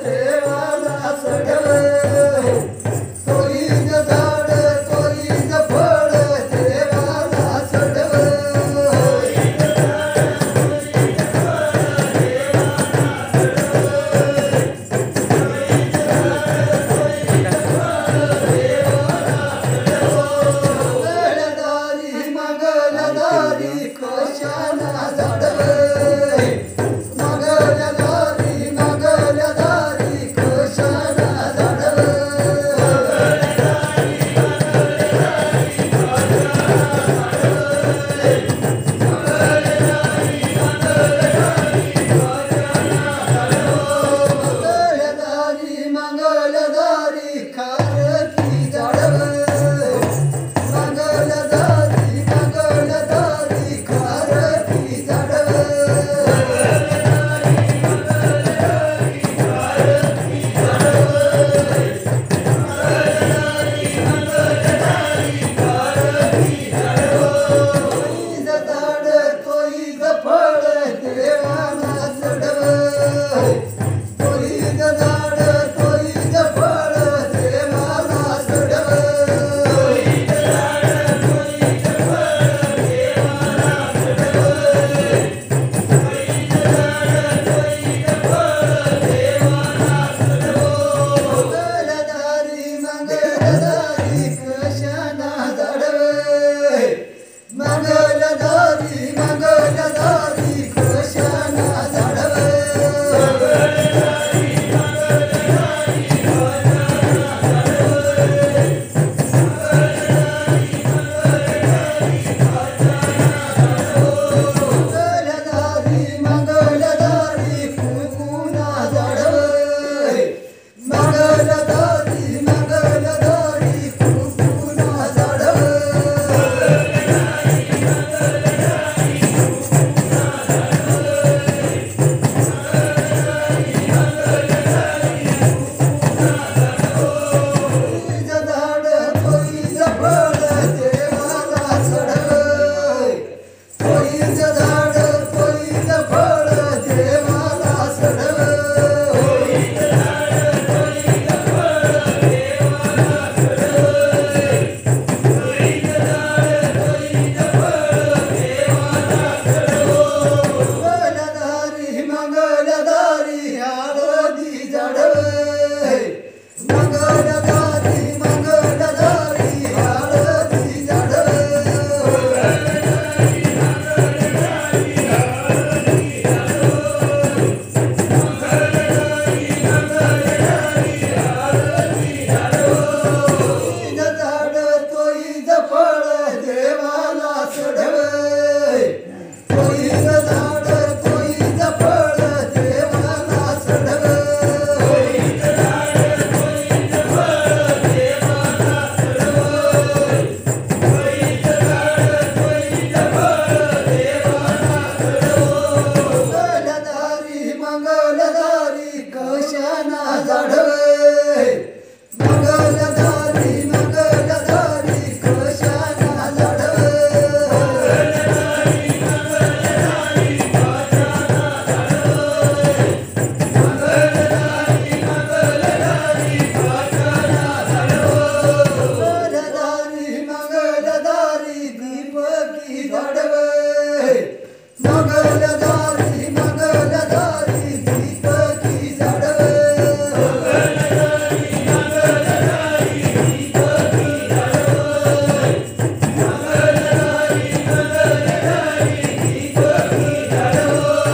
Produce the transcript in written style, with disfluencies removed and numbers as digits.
देवाला सडवे तोईज झाड तोईज फळ देवाला सडवे मंगलदारी मंगलदारी कशाला झाडवे मंगलदारी मंगलदारी कशाला झाडवे मंगलदारी मंगलदारी खारकी झाडवे मंगलदारी मंगलदारी खारकी झाडवे तोईज झाड तोईज फळ देवाला सडवे तोईज झाड तोईज फळ देवाला सडवे मंगलदारी मंगलदारी कशाला झाडवे मंगलदारी मंगलदारी कशाला झाडवे मंगलदारी मंगलदारी कुकुना झाडवे मंगलदारी मंगलदारी कुकुना झाडवे तोईज झाड तोईज फळ देवाला सडवे तोईज झाड तोईज फळ देवाला सडवे मंगलदारी मंगलदारी हळदी झाडवे मंगलदारी मंगलदारी हळदी झाडवे तोईज झाड तोईज फळ देवाला सडवे तोईज झाड तोईज फळ देवाला सडवे मंगलदारी मंगलदारी कशाला झाडवे मंगलदारी मंगलदारी कशाला झाडवे मंगलदारी मंगलदारी दीपकी झाडवे मंगलदारी